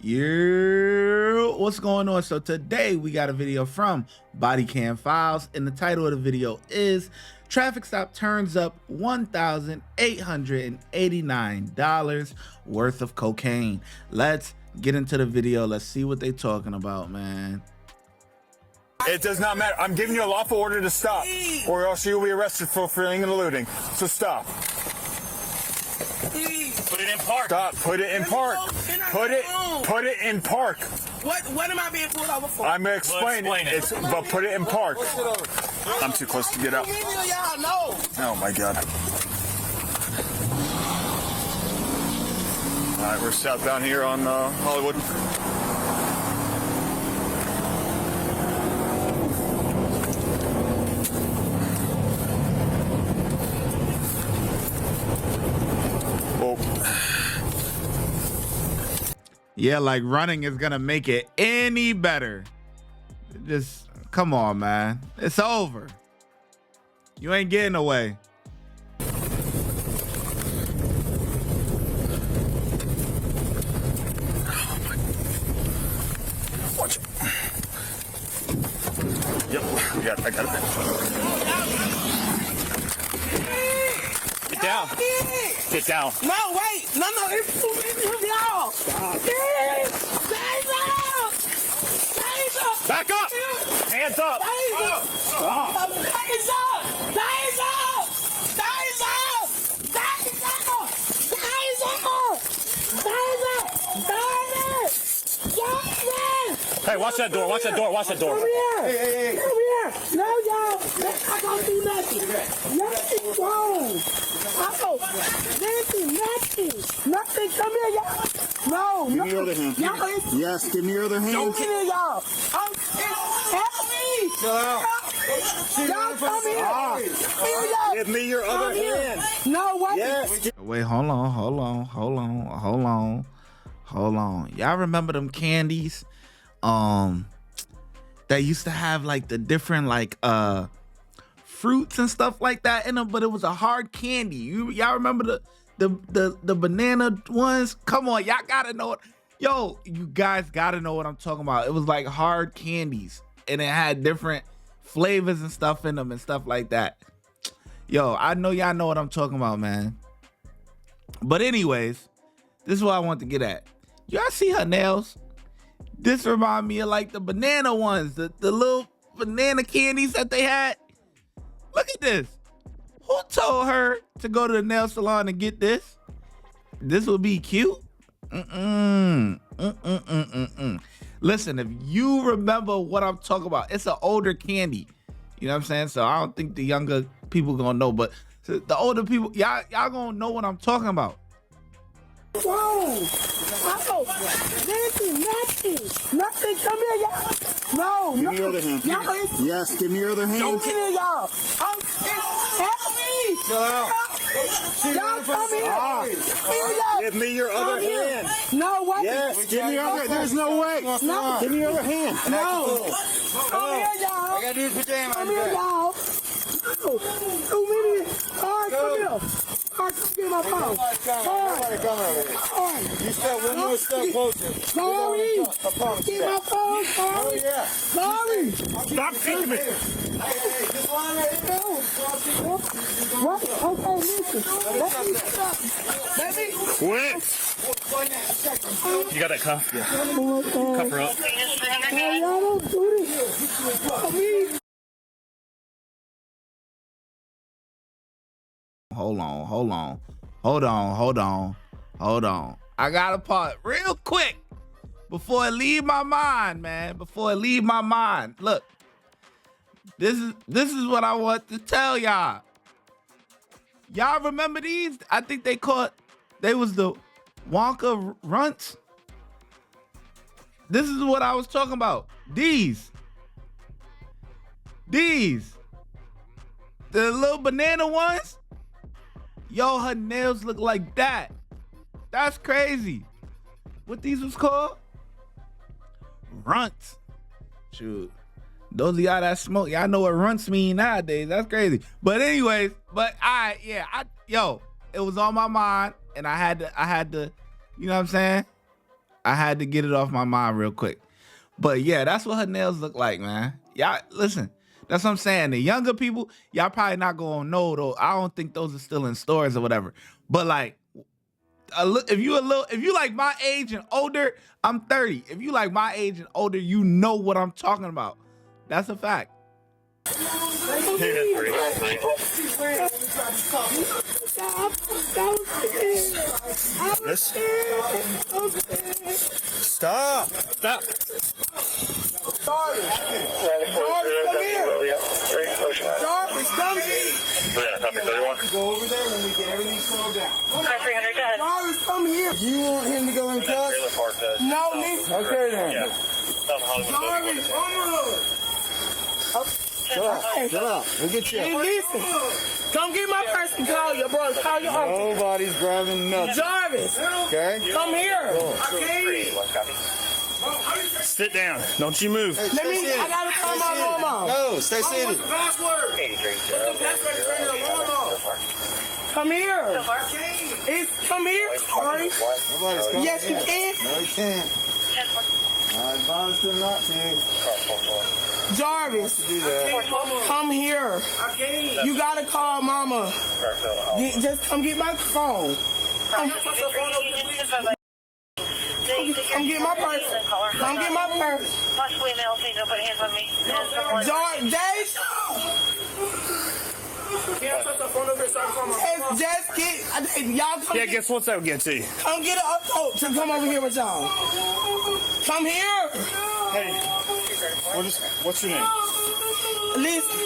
Yeah, what's going on? So today we got a video from Bodycam Files, and the title of the video is Traffic Stop Turns Up $1,889 worth of cocaine. Let's get into the video. Let's see what they talking about, man. It does not matter. I'm giving you a lawful order to stop, or else you'll be arrested for fleeing and eluding. So stop. Put it in park. Stop. Put it in park. Put it in park. What am I being pulled over for? I'm gonna explain it. But put it in park. I'm too close to get out. Oh my God. All right, we're southbound here on Hollywood. Yeah, like running is gonna make it any better. Just come on, man. It's over. You ain't getting away. Watch it. Yep, I got it. Get down. Get down. No, wait. No, it's y'all. Back up. Hands up. Hey, watch that door. Watch that door. Watch that door. Come here. Come here. No, y'all. I don't do nothing. Nothing wrong. Nothing. Come here, y'all. No. Give me your other hand. Yes, give me your other hand. Come here, y'all. Help me. Y'all come here. Give me your other hand. No, wait. Yes. Wait, hold on. Y'all remember them candies? That used to have like the different like fruits and stuff like that in them, but it was a hard candy. Y'all remember the banana ones? Come on, y'all gotta know it. Yo, you guys gotta know what I'm talking about. It was like hard candies, and it had different flavors and stuff in them and stuff like that. Yo, I know y'all know what I'm talking about, man. But anyways, this is what I want to get at. Y'all see her nails? This remind me of like the banana ones, the little banana candies that they had. Look at this. Who told her to go to the nail salon and get this? This would be cute. Listen, if you remember what I'm talking about, it's an older candy. You know what I'm saying? So I don't think the younger people gonna know, but the older people, y'all gonna know what I'm talking about. Whoa! Nothing. Come here, y'all. No. Give me your other hand. Yes, give me your other hand. Come here, y'all. Help me. Y'all come here. Give me your other hand. No, wait. Yes, give me your other hand. There's no way. No. Give me your other hand. No. Come here, y'all. I got to do his pajamas. Come here, y'all. 2 minutes. All right, come here. All right, come get my phone. You step one more step closer. Sorry. Get my phone. Sorry. Sorry. Stop kicking me. Just line right here. What? Okay, listen. Let me. Quit. You got that cuff? Yeah. Cuff her up. Hey, y'all don't do this. Hold on. I gotta pause real quick before it leave my mind, man. Before it leave my mind. Look, this is what I want to tell y'all. Y'all remember these? I think they was the Wonka runts. This is what I was talking about. These. The little banana ones. Yo, her nails look like that. That's crazy. What these was called? Runts. Shoot. Those of y'all that smoke, y'all know what runts mean nowadays. That's crazy. But anyways, it was on my mind, and I had to, you know what I'm saying? I had to get it off my mind real quick. But yeah, that's what her nails look like, man. Y'all, listen, that's what I'm saying. The younger people, y'all probably not gonna know though. I don't think those are still in stores or whatever. But like, if you like my age and older, I'm 30. If you like my age and older, you know what I'm talking about. That's a fact. This? Stop! Stop! Jarvis, come here. Go over there when we get everything slowed down. 300, go ahead. Jarvis, come here. You want him to go in touch? No, nigga. Okay then. Jarvis, come on. Chill out. We'll get you. Hey, listen. Come get my purse and call your brother. Call your uncle. Nobody's grabbing nothing. Jarvis, Okay? come here. Okay. Sit down. Don't you move. Let me, I gotta call my mama. No, stay seated. Password. Come here. Come here. Sorry. Nobody's coming. Yes, you can. No, you can't. I advise them not to. Jarvis, Do that. come here. You gotta call mama. Just come get my phone. Come get my purse. Come get my purse. Possibly male, please don't put hands on me. Just get y'all come. Yeah, guess what's that get to you? Come get a to come over here with y'all. Come here. Hey, what's your name? Listen.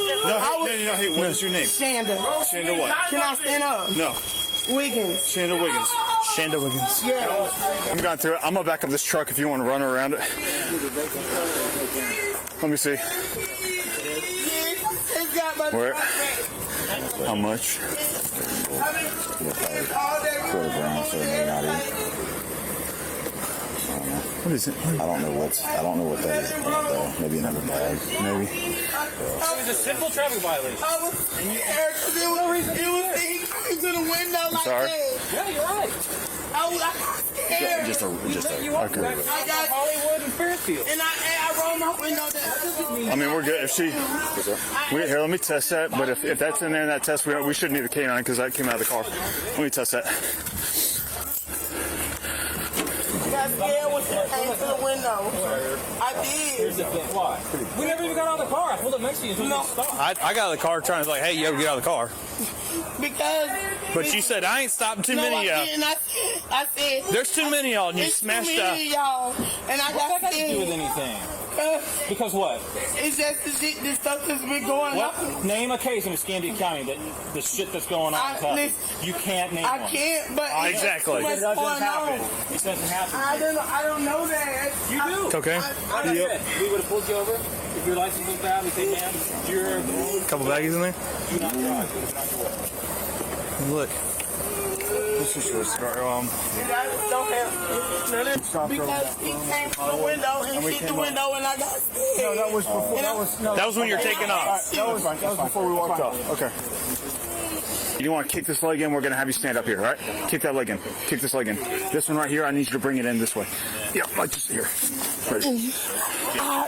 Hey, what is your name? Shanda. Shanda what? Can I stand up? No. Wiggins. Shanda Wiggins. Shanda Wiggins. Yeah. I'm going through it. I'm gonna back up this truck if you want to run around it. Let me see. It's got my Where? How much? What is it? I don't know what that is. Maybe another bag. Maybe. It was a simple traffic violation. I was scared because it was into the window like sorry. that. Yeah, you're right. I was scared. Just a. You are Okay. back got Hollywood and Fairfield. And I rolled my window down. I mean, we're good. If she, here, let me test that. But if that's in there in that test, we shouldn't need the canine because that came out of the car. Let me test that. I got scared when she came to the window. I did. Why? We never even got out of the car. I pulled up next to you until you stopped. I got out of the car trying to like, hey, you ever get out of the car? Because. But you said I ain't stopping too No, many of I y'all. didn't. I said. There's too many of y'all and you It's smashed too many of y'all. And I got What's that got to do with scared. anything? Because what? It's just the stuff that's been going on. What? Name a case in Escambia County that the shit that's going on. You can't name I one. can't, but it's Exactly. too much It doesn't going happen. on. It doesn't happen. I don't know that. You do. It's okay. Like I said, we would have pulled you over. If your license was bad, we say, man, you're Couple baggies in there. do not drive. Do not do it. Look. This is your start. Don't have because he came to the window and hit the window and I got scared. No, that was before. That was when you're taking off. That was before we walked off. Okay. You want to kick this leg in? We're going to have you stand up here, right? Kick that leg in. Kick this leg in. This one right here, I need you to bring it in this way. Yep, like just here. Ready?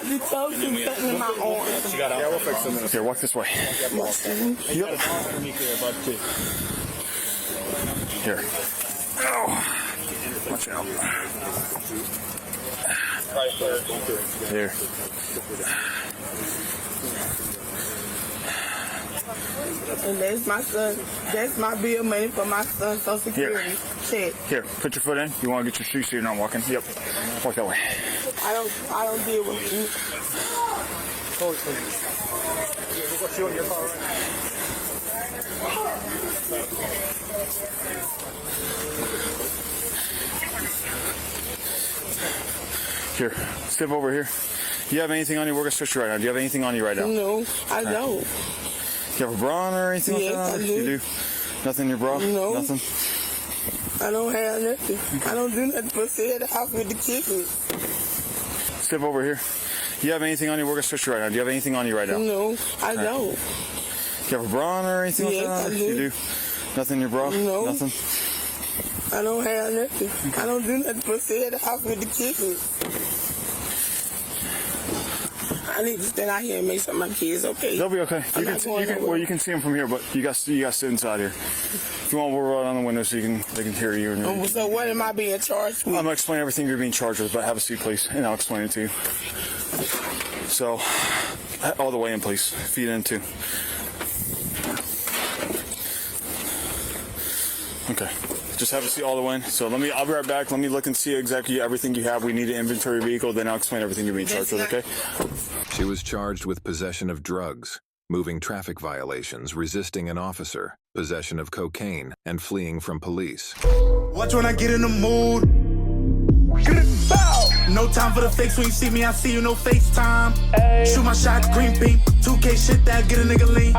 The toes been sitting in my arm. Yeah, we'll fix them. Here, walk this way. Yep. Here. Ow. Watch out. Here. And that's my son. That's my bill money for my son's Social Security check. Here, put your foot in. You want to get your shoes so you're not walking? Yep. Walk that way. I don't deal with you. Here, step over here. Do you have anything on you? We're going to switch you right now. Do you have anything on you right now? No, I don't. Do you have a bra on or anything Yes, like that? I do. You do? Nothing in your bra? No. Nothing? I don't have nothing. I don't do nothing but sit at the house with the kids. Step over here. Do you have anything on you? We're going to switch you right now. Do you have anything on you right now? No, I don't. Do you have a bra on or anything Yes, like that? I do. You do? Nothing in your bra? No. Nothing? I I don't have nothing. I don't do nothing but stay at the house with the kids. I need to stand out here and make sure my kids okay. They'll be okay. You can see them from here, but you got to sit inside here. If you want, we'll roll out on the window so they can hear you. And so what am I being charged with? I'm gonna explain everything you're being charged with, but have a seat, please, and I'll explain it to you. So, all the way in, please. Feet in too. Okay. Just have a seat all the way. So I'll be right back. Let me look and see exactly everything you have. We need an inventory vehicle. Then I'll explain everything you're being charged with. Okay. She was charged with possession of drugs, moving traffic violations, resisting an officer, possession of cocaine, and fleeing from police. Watch when I get in the mood. No time for the fakes. When you see me, I see you, no FaceTime. Shoot my shot, green beam. 2K shit that get a nigga lean.